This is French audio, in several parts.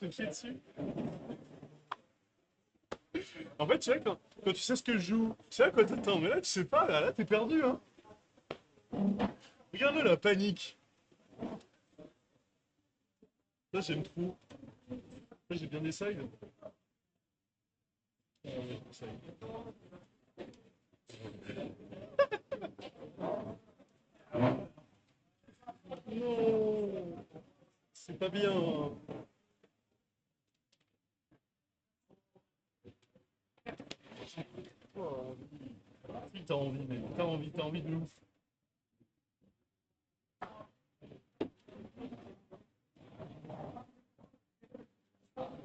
te chier dessus. En fait, tu vois, quand tu sais ce que je joue, tu sais à quoi t'attends, mais là, tu sais pas, là, t'es perdu, hein. Regarde la panique. Là, j'aime trop. Là, j'ai bien des sides. Ah, ouais, ça y est. Non, c'est pas bien. Oh, si t'as envie, mais t'as envie de ouf.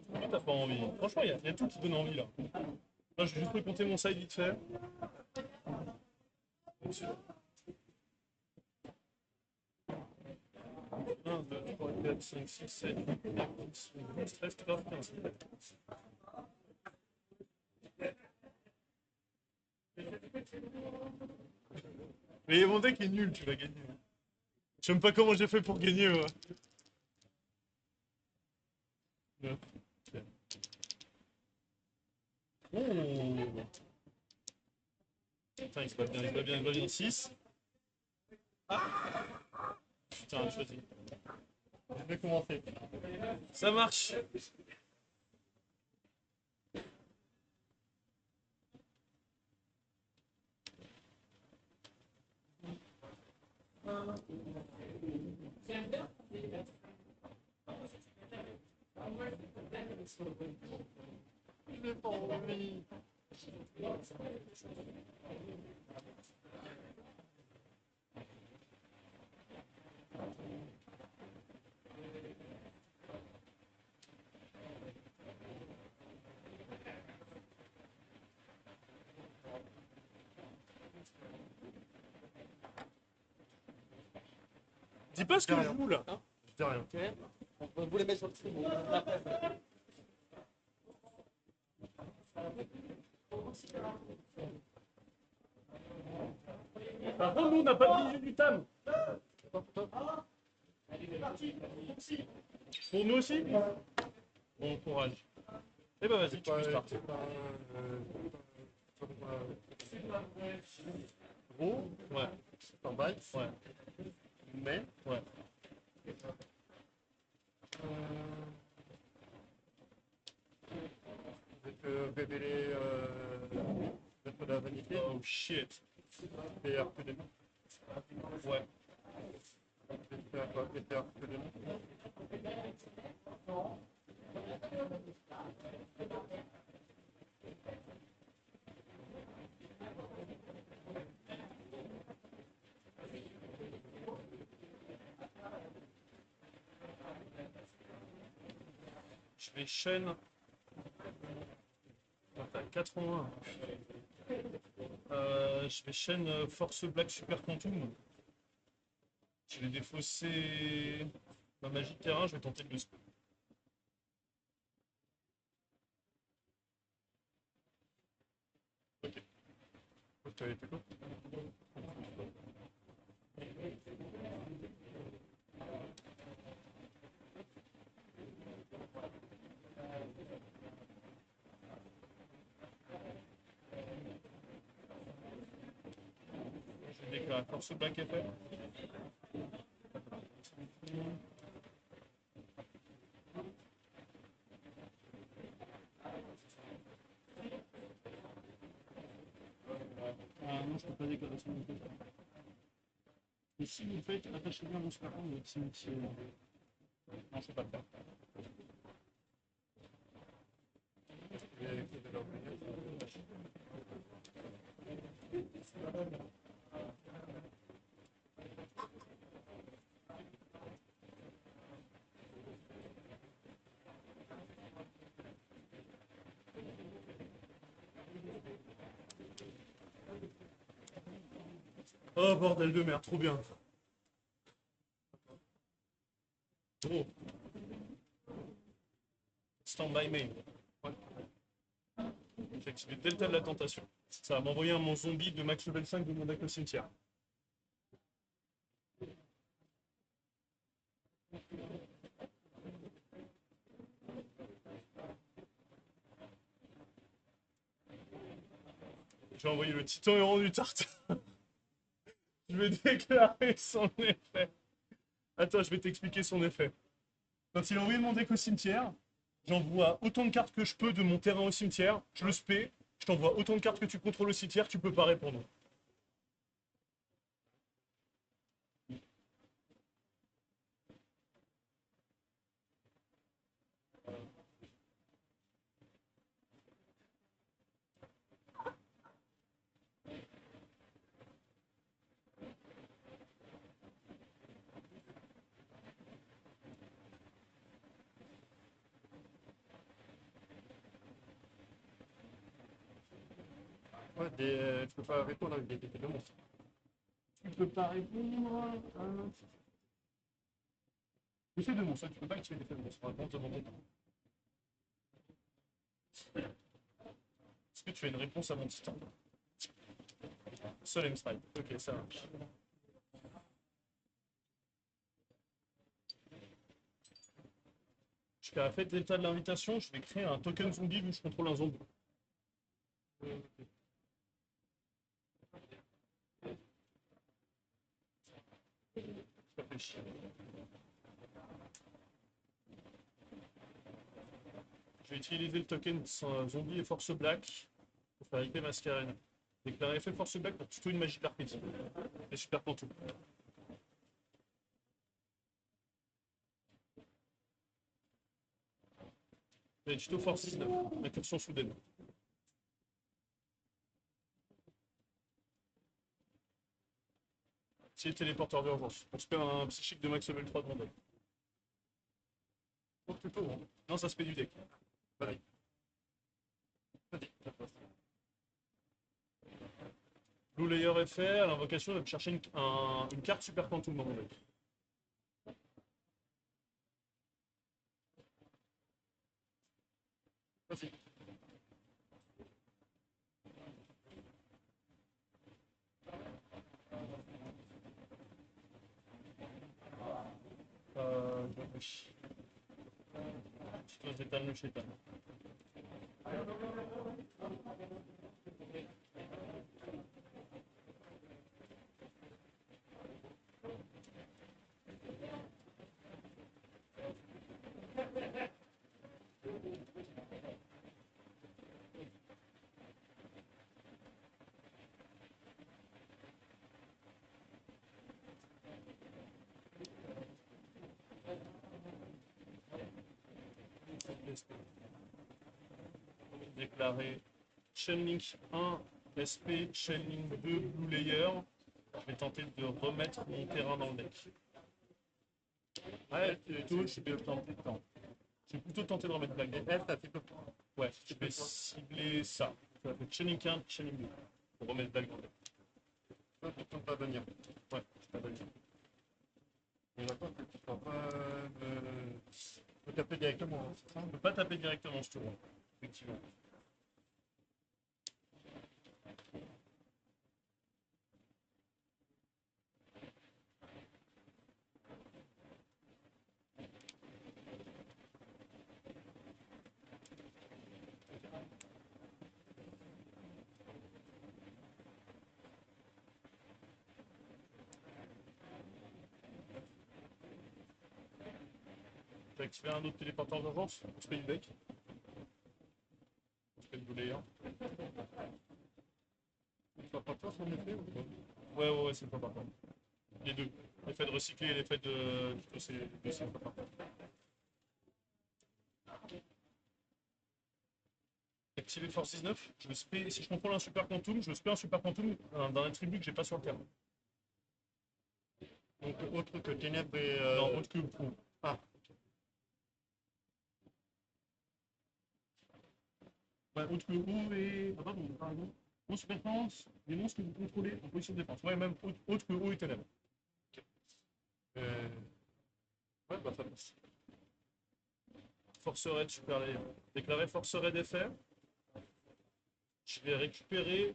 Pourquoi t'as pas envie? Franchement, y a tout qui donne envie là. Là, je vais juste me compter mon side vite fait. 1, 2, 3, 4, 5, 6, 7, 8, 9, 10, 11, 12, 13, 14, 15. Mais mon deck est nul, tu vas gagner. Je sais même pas comment j'ai fait pour gagner, moi. Neuf. Ok. Oh. Putain, il se bat bien, il se bat bien, il se bat bien. 6. Putain, j'ai choisi. Je vais commencer. Ça marche. J'ai pas envie. Dis pas ce que je joue là. Je dis rien. Ok. On vous les met sur le stream. Par contre, nous, on n'a pas de visu du tam. Pour nous aussi. Bon courage. Eh ben vas-y, tu peux start. Gros, ouais. En bas. Ouais. Mais. Ouais. Je vais te révéler mettre de la vanité. Oh shit. Et un peu de Ouais. je vais faire quoi? Je vais faire un peu de Je vais chaîne. T'as 4 en 1. Je vais chaîne Force Black Super Quantum. Je vais défausser ma magie de terrain, je vais tenter de le spell. Ok. Tu avais fait quoi? Je vais déclarer Force Black FF. Ah non, je peux pas déclarer son FF. Et si vous faites, attachez bien mon super avec cimetière. Non, je peux pas le faire. Oh bordel de merde, trop bien. Oh. Stand by main. Ouais. J'ai activé Delta de la tentation. Ça va m'envoyer mon zombie de max level 5 de mon deck au cimetière. Je vais envoyer le titan héros du tartare. Je vais déclarer son effet. Attends, je vais t'expliquer son effet. Quand il a envoyé mon deck au cimetière, j'envoie autant de cartes que je peux de mon terrain au cimetière, je le spé, je t'envoie autant de cartes que tu contrôles au cimetière, tu peux pas répondre. Ouais, tu peux pas répondre avec des effets de monstre. Tu peux pas répondre. Effet de monstre, tu peux pas activer l'effet de monstre. Raconte devant ton tour. Est-ce que tu as une réponse à mon titan? Solemn Strike. Ok, ça marche. Jusqu'à la fête d'état de l'invitation, je vais créer un token zombie vu que je contrôle un zombie. Je réfléchis. Je vais utiliser le token zombie et force black pour faire épée mascarène. Déclarer effet force black pour tuto une magie perpétue. Et super pantou. Et tuto force 19. Incursion soudaine. C'est téléporteur d'urgence. On se fait un psychique de max level 3 de mon deck. Oh, plutôt, hein. Non, ça se fait du deck. Vas-y. Vas-y, ça passe. Blue Layer effet, à l'invocation, je vais chercher une carte super quantum dans mon deck. Vas-y. Je réfléchis. J'étale le chétan. Déclarer Chainlink 1, SP, Chainlink 2, Blue Layer. Je vais tenter de remettre mon terrain dans le deck. Ouais, plutôt, je vais tenter de temps. Je vais plutôt tenter de remettre Black Deck. Elle, ça fait peu. Ouais, je vais cibler ça. Ça va faire Chainlink 1, Chainlink 2. Pour remettre Black dans le deck. Ça, tu peux pas venir. Ouais, je vais pas venir. Et j'attends que tu sois pas. Faut taper directement. Hein, c'est ça? On ne peut pas taper directement ce tour. Effectivement. J'ai activé un autre téléporteur d'urgence. On se fait une deck. On se fait une Blue Layer. Tu vas pas toi son effet ou pas? Ouais, c'est pas par contre. Les deux. L'effet de recycler et l'effet de. C'est les deux, c'est pas par contre. Activer Force 19. Je spé, si je contrôle un super quantum, je spé un super quantum d'un attribut que j'ai pas sur le terrain. Donc autre que ténèbres et. Non, autre que vous. Ah, Ouais, autre que vous et. Ah, pardon. Monstre défense, les monstres que vous contrôlez en position de défense. Ouais, même autre que haut et ténèbres. euh... ouais, bah ça passe. Force raid super layer. Déclarer force raid effet. Je vais récupérer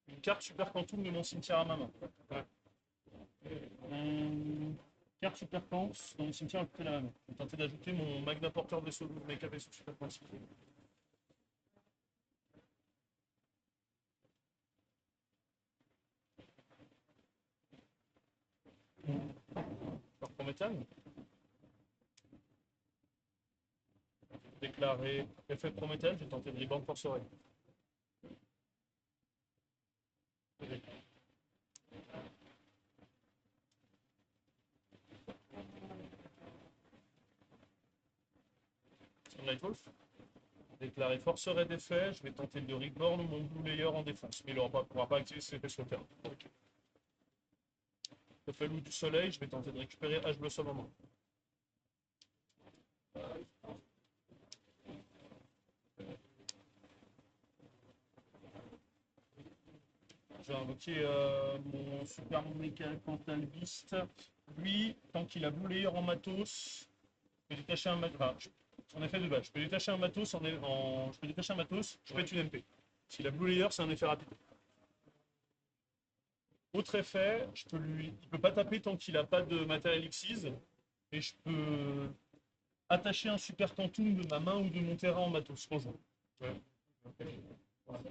une carte super quantum de mon cimetière à ma main. Ouais. Carte super quant dans mon cimetière à côté de la main. Je vais tenter d'ajouter mon magna porteur vaisseau, méca vaisseau super quantique. Alors pour méthane, déclarer effet prométhane, je vais tenter de reborn force rate. Nightwolf. Déclarer force raid d'effet, je vais tenter de reborn mon blue layer en défense, mais il ne pourra pas activer ses effets sur le terrain. Okay. Effet loup du soleil, je vais tenter de récupérer H Blossom en main. Je vais invoquer mon super Mental Beast. Lui, tant qu'il a blue layer en matos, je peux détacher un matos. En effet de base, je peux détacher un matos je peux détacher un matos, je pète une MP. S'il a blue layer, c'est un effet rapide. Autre effet, il peut pas taper tant qu'il n'a pas de matériel Xyz, et je peux attacher un super quantum de ma main ou de mon terrain en matos quand je joue. Ouais. Okay. Voilà.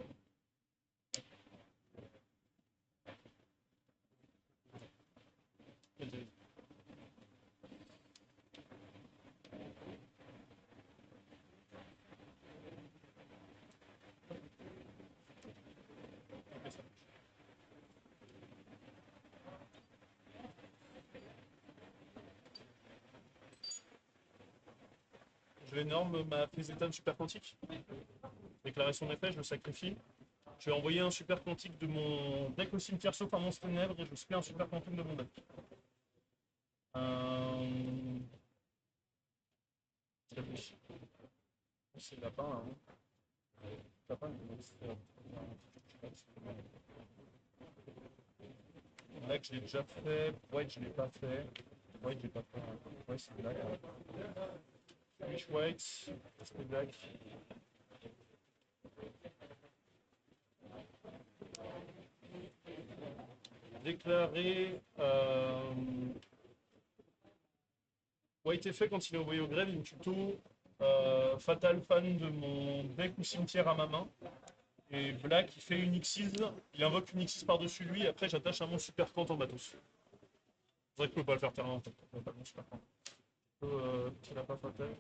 Je l'énorme ma prise d'état de super quantique. Déclarer son effet, je le sacrifie. Je vais envoyer un super quantique de mon deck au cimetière sauf un monstre ténèbres et je spé un super quantum de mon deck. C'est lapin, hein. Lapin, Black, je l'ai déjà fait. White, je l'ai pas fait. White, j'ai pas fait. Ouais, c'est Black. Fish White, c'est Black. Déclarer. White effet quand il est envoyé au grave, il me tuto Fatal Fan de mon deck ou cimetière à ma main. Et Black, il fait une Xyz, il invoque une Xyz par-dessus lui, et après j'attache un mon super quant en matos. C'est vrai que je peux pas le faire terrain en fait, je peux pas le super quant. Tu l'as pas fatal.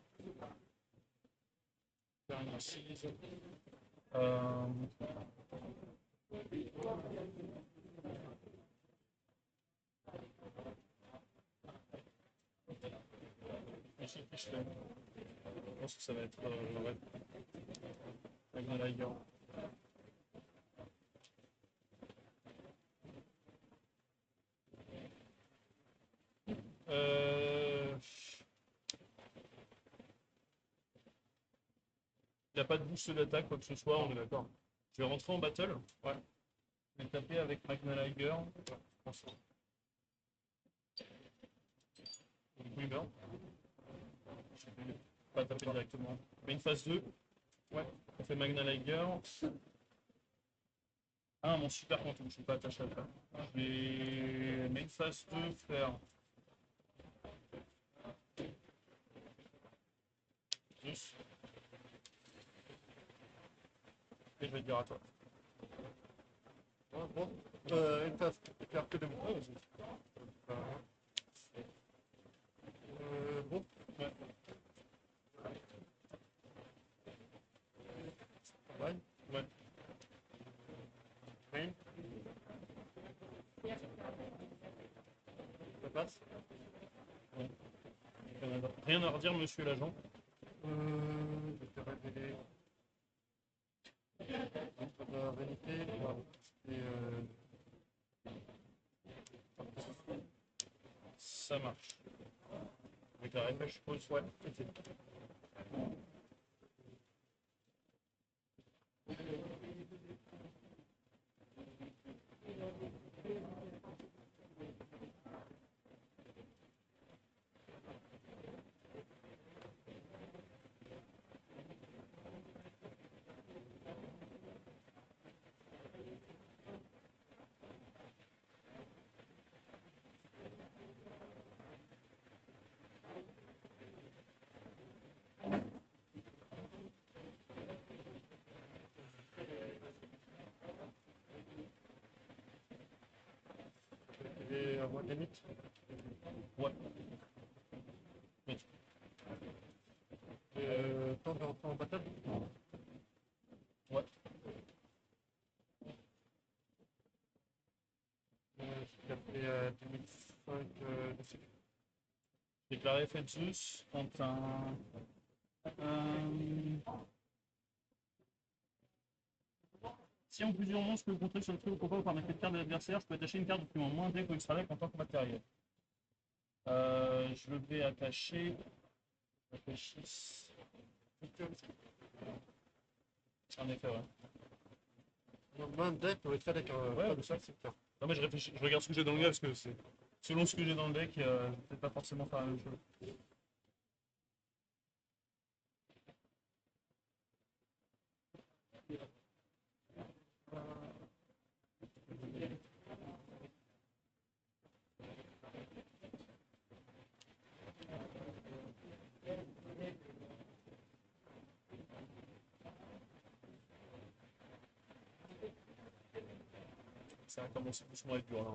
Faire une Xyz. Ici, je fais. Je pense que ça va être. Ouais. Magna Liger. Il n'y a pas de boost d'attaque, quoi que ce soit, on est d'accord. Je vais rentrer en battle. Ouais. Je vais taper avec Magna Liger. Ouais, je pense. Du coup, il meurt. Je vais pas taper directement. Mais une phase 2. Ouais. On fait Magna Liger. Ah, mon super quantum, je suis pas attaché à ça. Je vais main phase 2 faire. Plus. Et je vais te dire à toi. Ouais, bon. Une phase, faire que de moi. Bon. Ouais. Ouais. Ouais. Rien. Ça passe. Ouais. Rien à redire, monsieur l'agent. Je te révéler. La vérité, Ça marche. Avec la répète, je pose. Ouais. Ok. limite. Ouais. Oui. Temps de rentrer en battle. Ouais. J'ai capté 2005 de sécu. Déclaré Fetzus quand un. Euh, Si en plusieurs monstres que vous contrôlez sur le trio combat ou par effet de carte de l'adversaire, je peux attacher une carte document moins intégré ou extra deck en tant que matériel. Je vais attacher. Je réfléchisse. En effet, ouais. Moins de deck, oui, ça avec un Ouais, pas ouais. de 5 secteurs. Non, mais je réfléchis, je regarde ce que j'ai dans le gars parce que c'est. Selon ce que j'ai dans le deck, peut-être pas forcément faire la même chose. Ça a commencé doucement à être dur là.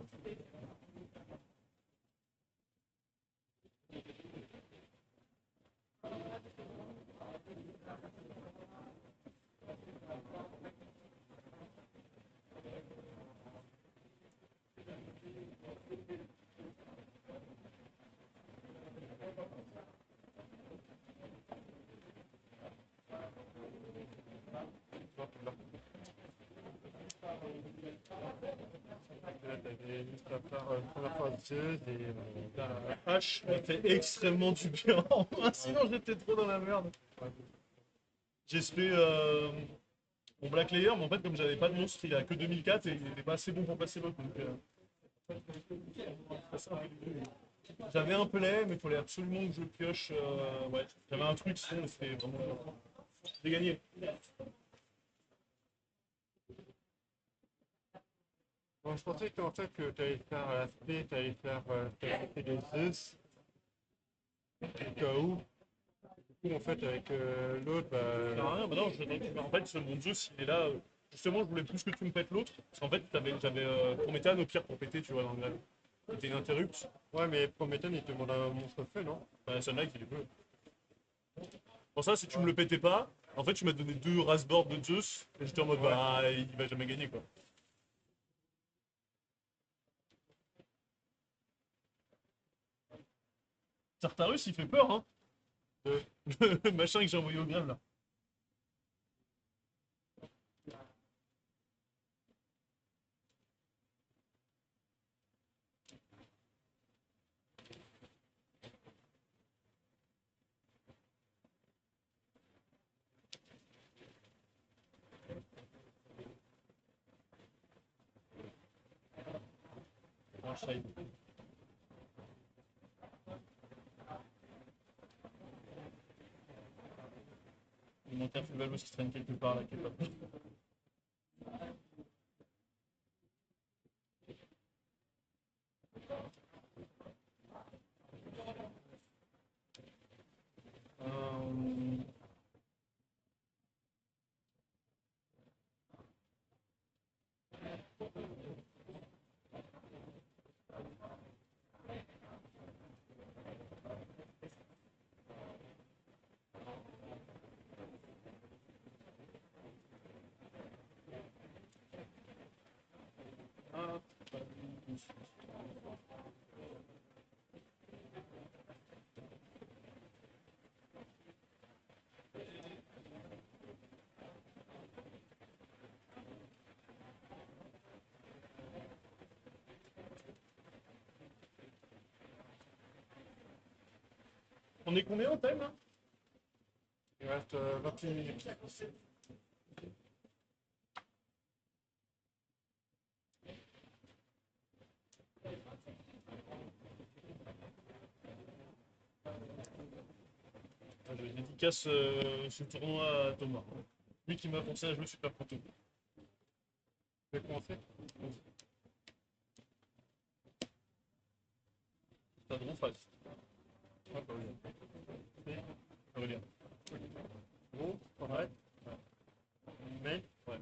Là, t'avais juste à faire une première fois odieuse et Putain, la hache m'a fait extrêmement du bien. Sinon, j'étais trop dans la merde. J'ai fait mon Black Layer, mais en fait, comme j'avais pas de monstre, il a que 2004 et il était pas assez bon pour passer l'autre. Donc, j'avais un play, mais il fallait absolument que je pioche. Ouais, j'avais un truc, sinon c'était vraiment. J'ai gagné. bon, je pensais qu'en fait que tu allais faire l'aspect, tu allais faire des Zeus, au cas où. Du coup, en fait, avec l'autre, Ça sert à bah, rien, bah non, en fait, ce mon Zeus, il est là. Justement, je voulais plus que tu me pètes l'autre. Parce qu'en fait, j'avais Prométhane au pire pour péter, tu vois, dans le grave. C'était une interrupt. ouais, mais Prométhane, il te demande un monstre fait, non? Bah, Sunlight, il est bleu. Pour ça, si tu me le pétais pas, en fait, tu m'as donné deux Rasboard de Zeus. Et j'étais en mode, Ouais. bah, il va jamais gagner, quoi. Tartarus, il fait peur, hein. Le machin que j'ai envoyé au grave, là. Un shine. Il manque un Fulvalus qui traîne quelque part, là, qui est pas pris. Euh, ah, On est combien en time, là? Il reste 28 minutes. Je dédicace ce tournoi à Thomas. Lui qui m'a pensé à jouer Super Proto. Je vais commencer. T'as de bons face. Ouais, bah oui. Aurélien. Gros, pas mal. Mais, Ouais.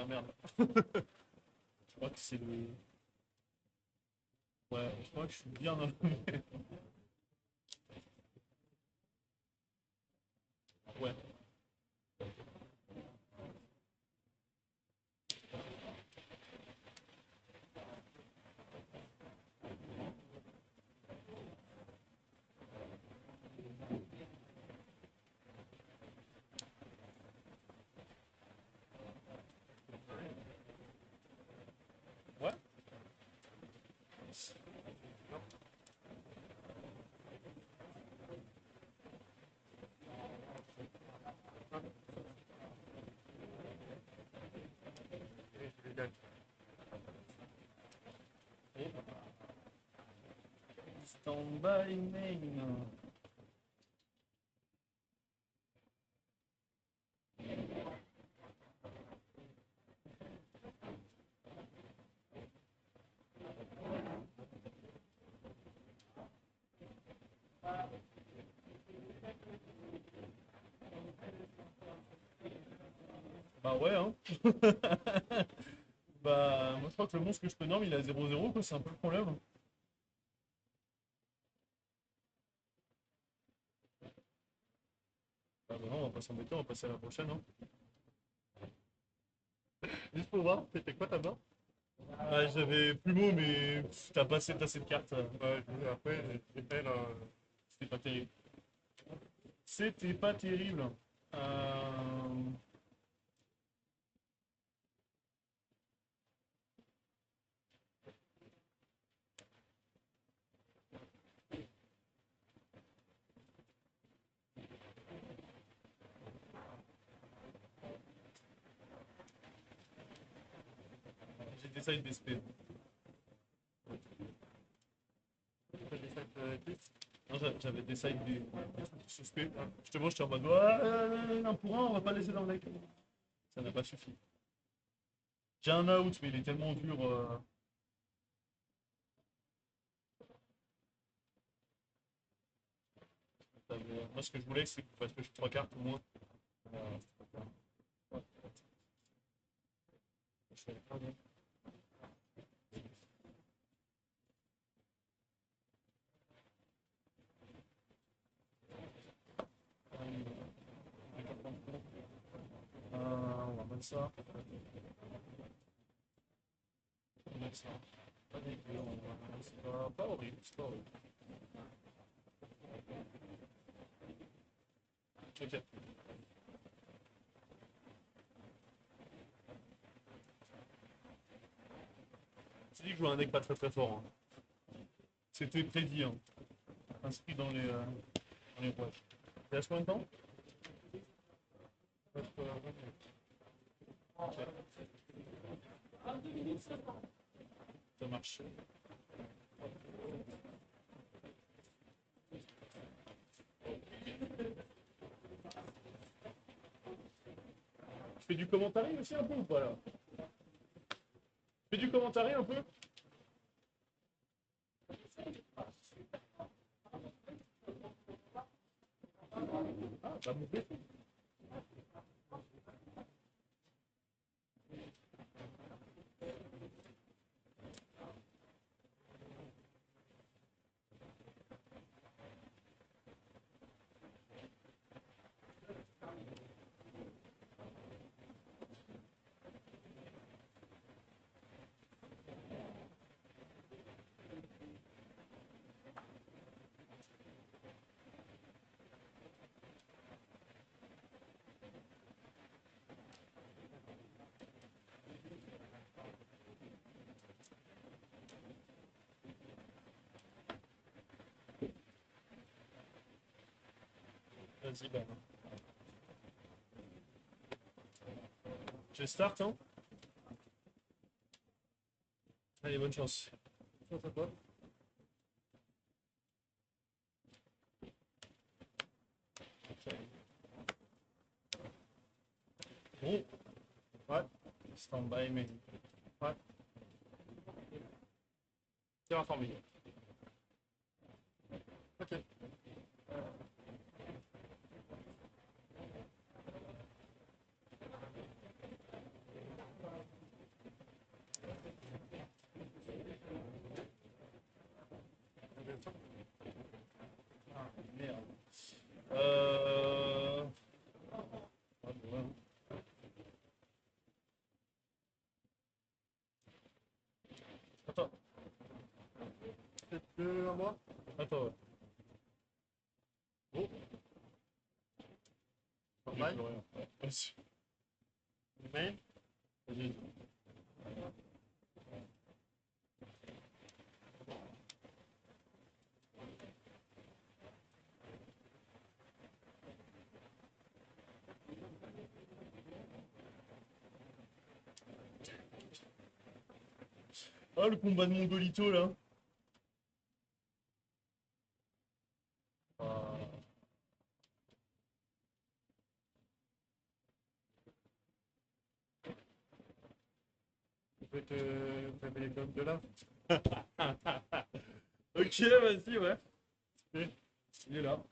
merde. Je crois que c'est le. Ouais, je crois que je suis bien dans le. Ouais. Ouais. Et je les gagne. Et stand by main. Bah ouais, hein. Bah, moi je crois que le monstre que je peux norme il a 0-0, quoi, c'est un peu le problème. Ah bah non, on va pas s'embêter, on va passer à la prochaine, hein. Juste pour voir, c'était quoi ta barre? Ah, j'avais plus mot, mais t'as pas assez de cartes. Ouais, après, j'ai fait là. C'était pas terrible. C'était pas terrible. Euh, J'ai des sides d'SP. J'ai des 7 10. Non, j'avais des sides des trucs suspects. Justement, j'étais en mode, ouais, un pour un, on va pas laisser dans le deck. Ça n'a pas suffi. J'ai un out, mais il est tellement dur. Moi, ce que je voulais, c'est que parce que je 3 cartes au moins. Euh, je fais pas bien. On va mettre ça. On va mettre ça. Pas dégueu, c'est pas horrible, c'est pas horrible. Ok. Tu dis que je joue un deck pas très fort, hein. C'était prédit, hein. Inscrit dans les rouages. Il reste combien de temps? Ok, ça marche. Tu fais du commentaire aussi un peu ou pas là? Tu fais du commentaire un peu? Ah, bah mon Dieu. Vas-y, bah. Je start, hein? Allez, bonne chance. Ça, c'est quoi? Bon, Ouais, stand by, mais. ouais. C'est informé. Ok. toi, ouais. Oh, J'ai normal. plus rien. Ouais, vas-y. Main. Vas-y. Ah, le combat de Mongolito là. Je vais te révéler comme de là. Ok, vas-y, ouais. Il est là.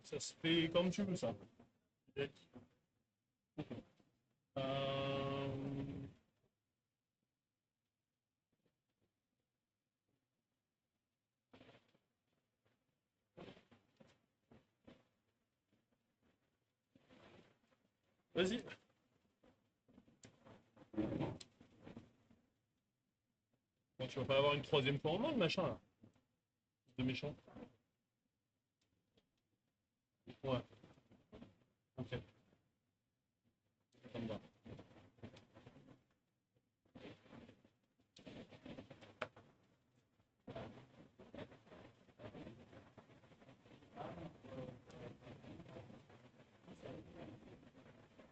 Ça se fait comme tu veux, ça. Euh... Vas-y. Bon, tu vas pas avoir une troisième fois en main, le machin, là. De méchant. Ouais. Ok. Ça me va.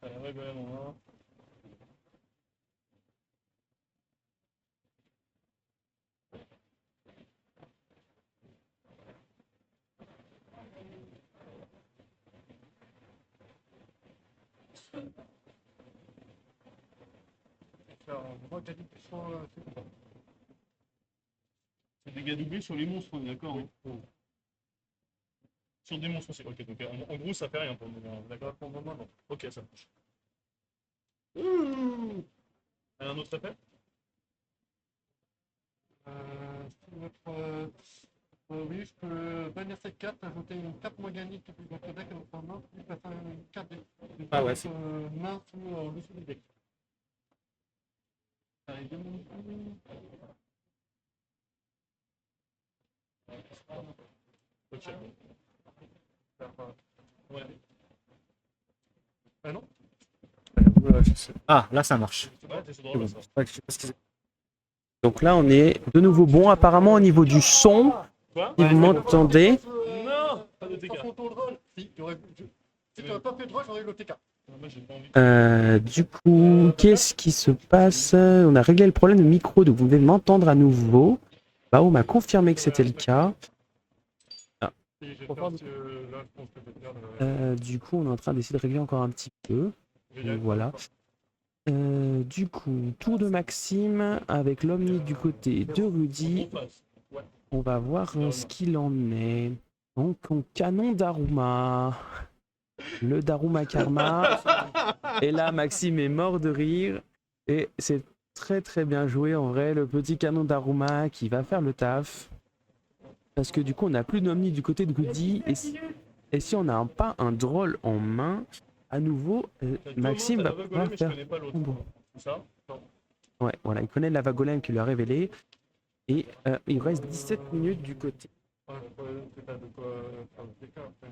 Ouais, quand même, hein. Faire un gros cadeau puissant, c'est bon. C'est des dégâts doublés sur les monstres, on est d'accord, Oui. hein. Sur des monstres aussi. Ok, donc en gros, ça fait rien pour le moment. D'accord. Pour le moment, non. Ok, ça marche. Ouh. Un autre effet? Oui, je peux bannir cette carte, ajouter une carte organique depuis votre deck à votre main, puis passer une carte de Ah ouais, votre main sous au-dessus du deck. Allez, deux minutes. Ok. Faire, Ouais. Ah non? Ah, là ça marche. Ouais, t'es sur C'est drôle, bon. ça. Je sais pas ce qu'ils- Donc là on est de nouveau bon apparemment au niveau du son. Quoi? Si vous m'entendez. Non, pas de TK. Sans ton drôle. Si, si tu n'aurais pas fait de drôle, j'aurais eu le TK. Moi, j'ai pas envie. Du coup, qu'est-ce qui se passe? On a réglé le problème de micro, donc vous devez m'entendre à nouveau. Bao m'a confirmé que c'était le cas. Si j'ai Trop fait fort, aussi, là, je pense que je vais faire Du coup, on est en train d'essayer de régler encore un petit peu. Donc voilà. Du coup, tour de Maxime avec l'Omni du côté de Rudy. Ouais. On va voir ce qu'il en est. Donc, on canon Daruma. Le Daruma Karma. Et là, Maxime est mort de rire. Et c'est très très bien joué en vrai. Le petit canon Daruma qui va faire le taf. Parce que du coup, on n'a plus d'Omni du côté de Rudy. Et si on n'a pas un drôle en main, à nouveau, Maxime va pouvoir mais je faire connais pas l'autre. combo. C'est ça? Non. Ouais, voilà, il connaît Lava Golem qui lui a révélé. Et il reste 17 minutes du côté. Ouais, le problème, c'est pas de quoi faire le TK après.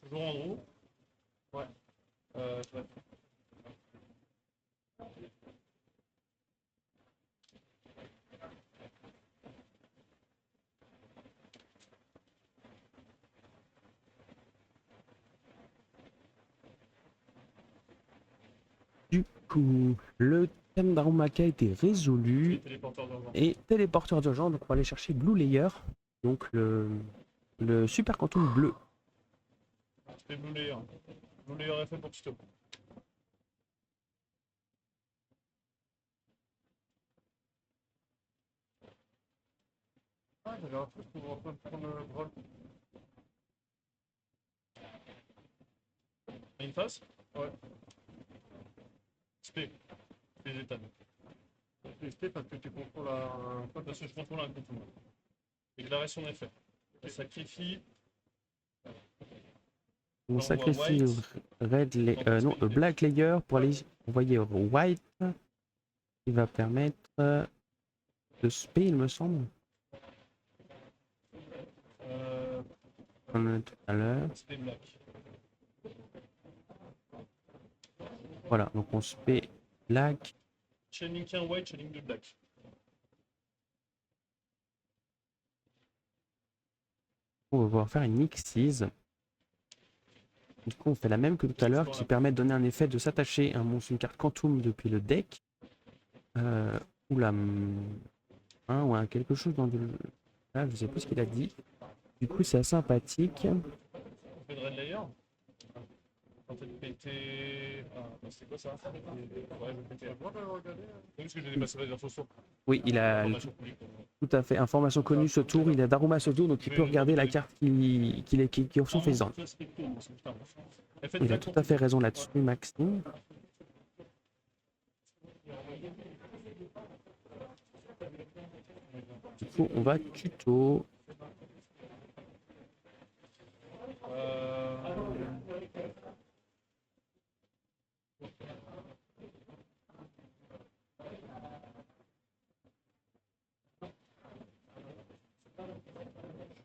Toujours en gros. Ouais. Ouais. Du coup, le thème d'Arumaka a été résolu. Téléporteur d'argent. Et téléporteur d'urgence, donc on va aller chercher Blue Layer. Donc le super quantum bleu. C'est Blue Layer. Blue Layer FF pour Tito. Ah, j'avais un truc pour prendre le drôle. Une face? Ouais. SP. Végétal. tester parce que tu contrôles un code. Parce que je contrôle un contour. Déclarer son effet. Je sacrifie. On J'envoie sacrifie white. non, black layer pour aller envoyer white, qui va permettre de spé, il me semble. On a tout à l'heure. Spé black. Voilà, donc on spé black. Chaining 1 white, chaining 2 black. On va pouvoir faire une Xyz. Du coup, on fait la même que tout à l'heure qui permet de donner un effet de s'attacher à un monstre, une carte Quantum depuis le deck. Ou la. Ou un quelque chose dans le. Là, je sais plus ce qu'il a dit. Du coup, c'est assez sympathique. On fait de red layer. Tenter de péter. Ah, c'était quoi ça? Ouais, je vais péter. Oui, parce que j'ai dépassé la version sur. Oui, il a Information publique. tout à fait information connue ce tour. Il a Daruma ce tour, donc il peut regarder la carte qui est sur son face down. Il a tout à fait raison là-dessus, Maxime. Du coup, on va tuto.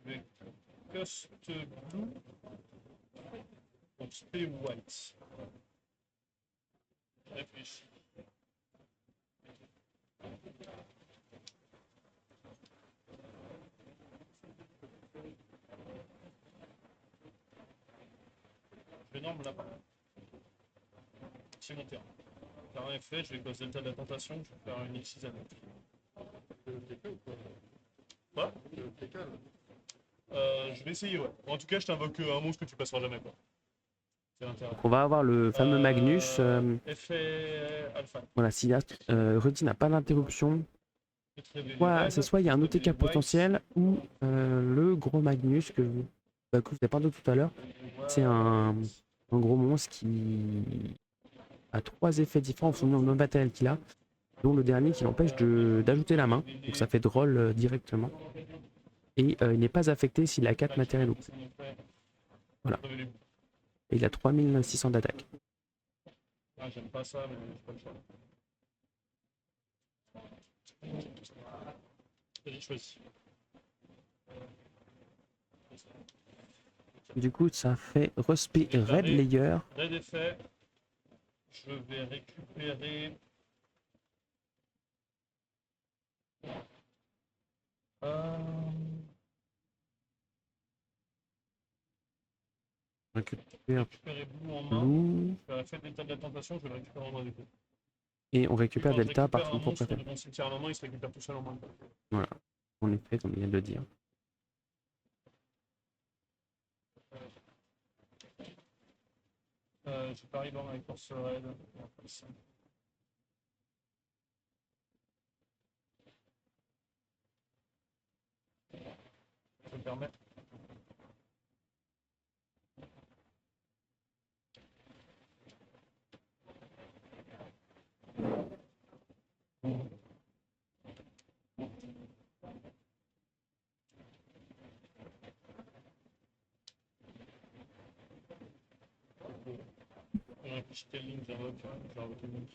Je vais cost blue. Donc spé white. Je réfléchis. Je vais norme là-bas. C'est mon terrain. Faire un effet, je vais cause delta de la tentation, je vais faire une X6 avec. Quoi? Je vais essayer, ouais. En tout cas, je t'invoque un monstre que tu passeras jamais, quoi. C'est l'intérêt. Donc on va avoir le fameux Magnus. Effet alpha. Voilà, si Rudy n'a pas d'interruption, c'est soit il y a un OTK potentiel ou le gros Magnus que vous avez parlé tout à l'heure. C'est un gros monstre qui a 3 effets différents en fonction du nombre de matériel qu'il a, dont le dernier qui l'empêche d'ajouter la main, donc ça fait drôle directement. Et il n'est pas affecté s'il a 4 matériels ou plus. Voilà. Et il a 3600 d'attaque. Ah, j'aime pas ça, mais j'ai pas le choix. J'ai choisi. Du coup, ça fait respect Red Layer. Red effet. Je vais récupérer. Récupérer Blue en main. Blue. Je vais faire Delta de la tentation, je vais le récupérer en main du coup. Et on récupère Delta par son propre effet. De mon cimetière à la main, il se récupère tout seul en main. Voilà, en effet, comme il vient de le dire. J'ai pas arrivé avec Force Red. Je me permets. Je réfléchis quelle ligne j'invoque. J'invoque une ligne.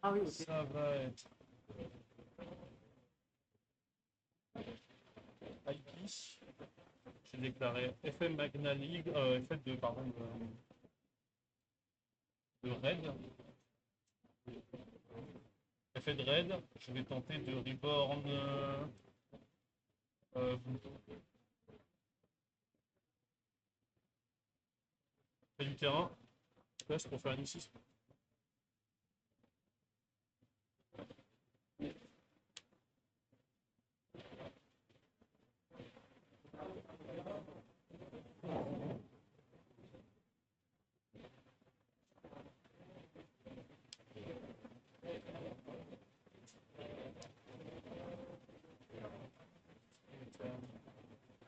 Ah oui, ok. Ça va être. IP. J'ai déclaré FM Magna League. Effet de, pardon, de raid. Effet de raid. Je vais tenter de reborn. Du terrain. Là, c'est pour faire une X6.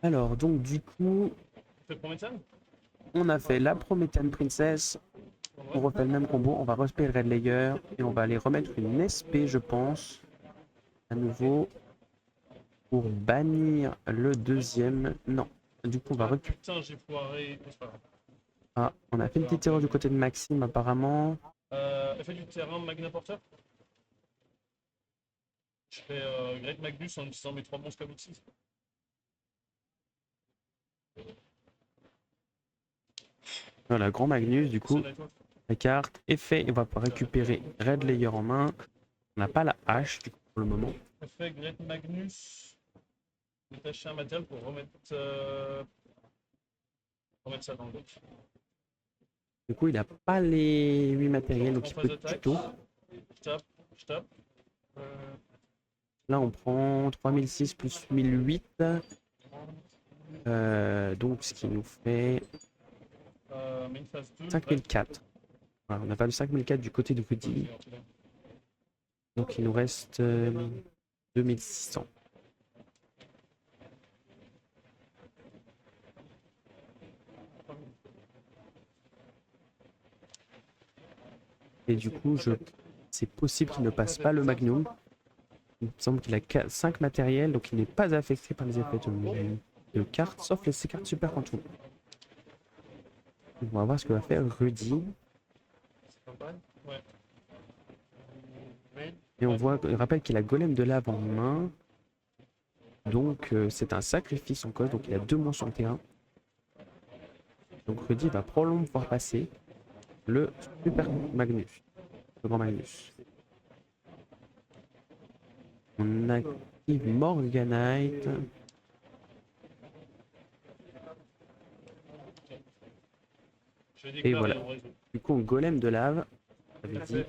Alors, donc du coup, Fait Prométhane? on a fait la Promethean Princess. On refait le même combo, on va respect le Red Layer et on va aller remettre une SP, je pense, à nouveau, pour bannir le deuxième. Non, du coup, on va Ah récupérer. putain, j'ai foiré. C'est pas grave. Ah, on a fait une petite erreur du côté de Maxime, apparemment. Elle fait du terrain Magna Porter. Je fais Great Magnus en utilisant mes 3 monstres comme ici. Voilà, Grand Magnus, du coup, Ça toi. la carte est fait. On va pouvoir récupérer Red Layer en main. On n'a pas la hache, du coup, pour le moment. Je fais Great Magnus. Détacher un matériel pour remettre ça dans le deck. Du coup, il n'a pas les 8 matériels, En donc il phase peut d'attaque. tuto. Je tape. Là, on prend 3006 plus 1008. Donc, ce qui nous fait Mais une phase 2. 5004. Voilà, on a pas le 5004 du côté de Rudy. Donc, il nous reste 2600. Et du coup, c'est possible qu'il ne passe pas le Magnum. Il me semble qu'il a 5 matériels, donc il n'est pas affecté par les effets de cartes, sauf les cartes super quantum. On va voir ce que va faire Rudy. Ouais. Et on voit, il rappelle qu'il a Golem de lave en main. Donc c'est un sacrifice en cause, donc il a 2 monstres sur le terrain. Donc Rudy va probablement pouvoir passer le Super Magnus, le Grand Magnus. On active Morganite. Et voilà. Du coup, Golem de lave. J'avais dit.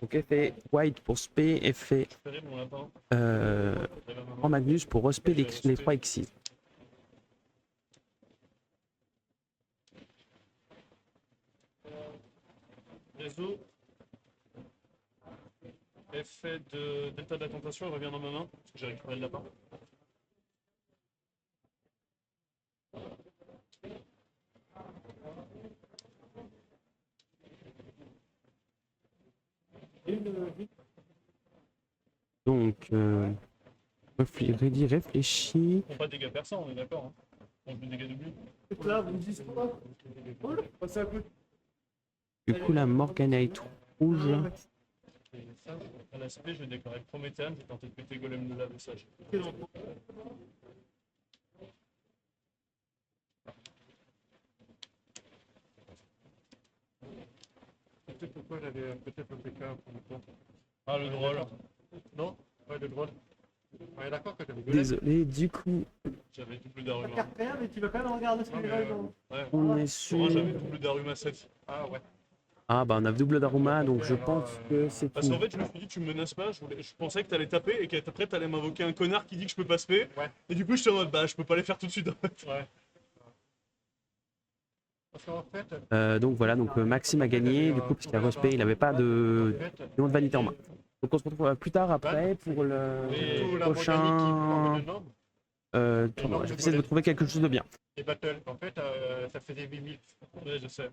Donc effet White pour spé, effet en Magnus pour respect les 3 Xyz. Réseau. Effet de delta de la tentation, elle revient dans ma main, parce que j'ai récupéré le lapin. Donc, Rudy réfléchit. On pas de dégâts perçants, on est d'accord. Hein. On fait des dégâts doublés. Là, vous me dites quoi? Passez un coup. Du coup, la Morganite rouge. Et ça, à l'aspect, je vais déclarer Prométhéane, j'ai tenté de péter Golem de lave, ça. C'est pourquoi j'avais peut-être le PK pour le temps. Ah, le drôle. Non? Ouais, le drôle. Ouais, d'accord que j'avais Désolé, du coup, J'avais double d'Aruma. Carte perdre et tu vas quand même regarder ce que les gens ils ont. Ouais. on est Moi, sur. j'avais double d'Aruma 7. Ah ouais. Ah, bah on a double d'Aruma, donc je pense que c'est Parce qu'en tout. fait, je me suis dit, tu me menaces pas, je pensais que t'allais taper et qu'après, t'allais m'invoquer un connard qui dit que je peux pas spé. Ouais. Et du coup, j'étais en mode, bah, je peux pas les faire tout de suite. Ouais. Parce qu'en fait, Donc voilà, donc Maxime a gagné, du coup, puisqu'il a respect, il n'avait pas de nom de vanité en main. Donc on se retrouve plus tard après pour le tout la prochain mécanique qui prend le nom, tournoi. Je vais essayer de vous trouver quelque chose de bien. les battles, en fait, ça faisait 8000. Ouais, je sais.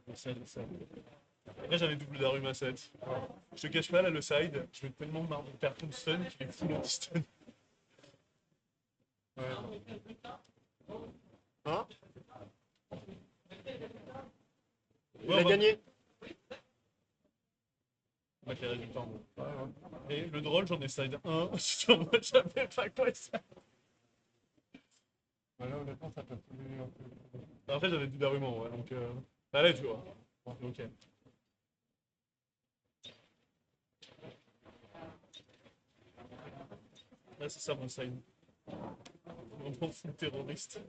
Je sais. Après, j'avais double d'Aruma 7. Je te cache pas, là, le side, je vais tellement marre de perdre ton stun qu'il est full anti-stun. Ouais. Hein? Il Ouais, a gagné. On va mettre les résultats en haut. Et le drôle, j'en ai side 1. Sur moi, j'avais pas quoi ça. Voilà, honnêtement, ça peut plus. Après, j'avais double d'Aruma, ouais, donc. Allez, tu vois. Bon, ok. Là, c'est ça mon side. Vraiment full terroriste.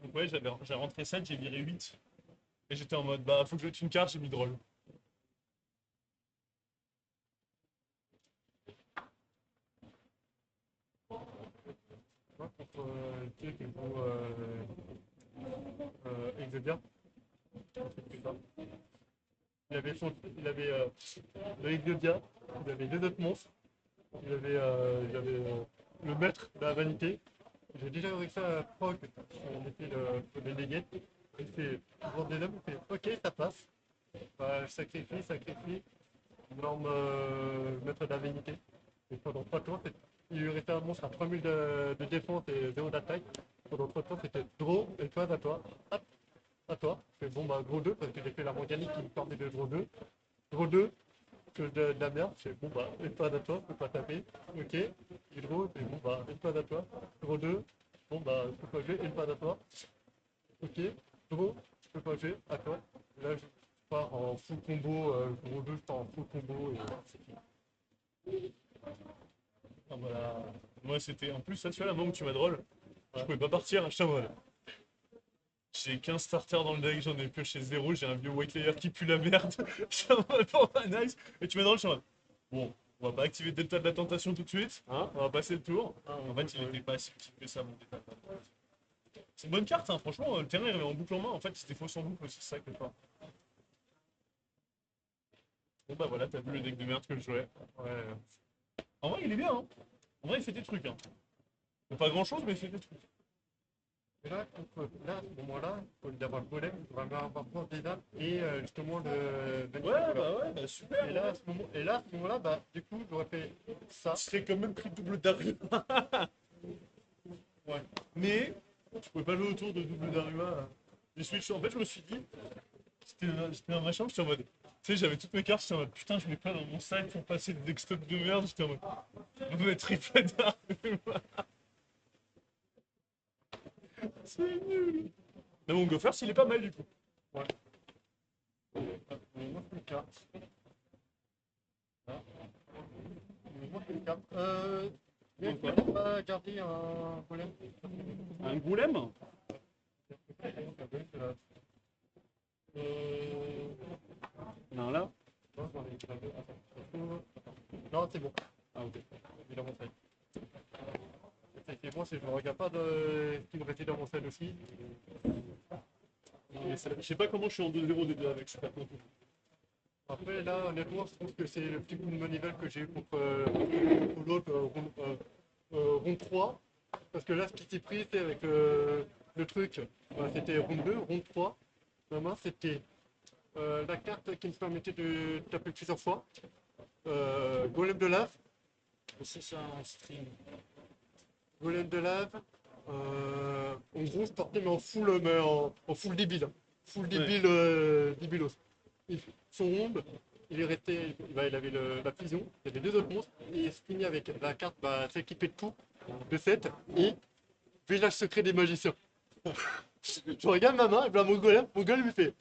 Donc ouais, j'ai rentré 7, j'ai viré 8. Et j'étais en mode, bah, faut que je mette une carte, j'ai mis drôle. Exodia. C'est ça. Il avait le Exodia, il avait deux autres monstres, il avait le maître de la vanité. J'ai déjà réussi à proc, on était le délégué. Il fait toujours des hommes, il fait ok, ça passe. Bah, sacrifie. Norme maître de la vanité. Et pendant 3 tours, il lui restait un monstre à 3000 de défense et 0 d'attaque. Pendant 3 tours, c'était draw et phase à toi. Hop, à toi. Je fais bon bah gros 2 parce que j'ai fait la mécanique qui me permet de draw 2. Draw 2, que de la merde. Je fais bon bah une phase à toi, je peux pas taper. Ok, il draw, je fais bon bah une phase à toi. Draw 2, bon bah je peux pas jouer, une phase à toi. Ok, draw, je peux pas jouer, à toi. Là je pars en full combo, gros 2, je pars en full combo et c'est fini. Ah, voilà. Moi, c'était. En plus, ça, tu vois, la moment où tu m'as drôle, je pouvais pas partir, j'étais en mode. J'ai 15 starters dans le deck, j'en ai pioché 0, j'ai un vieux white layer qui pue la merde. J'étais en mode, bon, bah, nice. Et tu m'as drôle, j'étais en mode. Bon, on va pas activer Delta de la tentation tout de suite, hein, on va passer le tour. En fait, il était pas si petit que ça, mon Delta de la tentation. C'est une bonne carte, hein, franchement, le terrain il remet en boucle en main. En fait, c'était faux sans boucle aussi, c'est ça que je fort. Bon, bah voilà, t'as vu le deck de merde que je jouais. Ouais. En vrai, il est bien, hein. En vrai, il fait des trucs, hein. Pas grand chose, mais il fait des trucs. Et là, à ce moment-là, il faut d'avoir le golem, il va avoir force des âmes et justement Bah super. Et là, à ce moment-là, bah, du coup, j'aurais fait ça. Je serais quand même pris double d'Aruma. Ouais. Mais, je pouvais pas jouer autour de double d'Aruma. Les Switch, en fait, je me suis dit, c'était un machin, j'étais en mode. Tu sais, j'avais toutes mes cartes, j'étais en mode putain, je mets pas dans mon side pour passer le deck stop de merde. J'étais en mode. On va mettre triple d'Aruma. C'est nul. Mais mon Gophers, il est pas mal du coup. Ouais. Moi, c'est une carte. Moi, c'est une carte. Mais Quoi on va garder un golem. Un Goulem. Non, là. Non, j'en ai pas deux. Non, c'est bon. Ah, ok. Il est dans mon side. Effectivement, si je ne regarde pas de ce qui me restait dans mon side aussi. Je sais pas comment je suis en 2-0 des deux avec, je suis pas content. Après, là, honnêtement, je trouve que c'est le petit coup de manivelle que j'ai eu contre l'autre round 3. Parce que là, ce qui s'est pris, c'est avec le truc. Bah, c'était round 2, round 3. Vraiment, c'était la carte qui me permettait de taper plusieurs fois. Golem de lave. C'est ça en stream. Golem de lave. En gros, je partais mais en full débile. Full débile, débilos. Son ombre, il est resté, bah, il avait la fusion, il y avait deux autres monstres, et il se finit avec la carte, bah, s'équiper de tout, de 7, et village secret des magiciens. Je regarde ma main, et là mon golem il fait.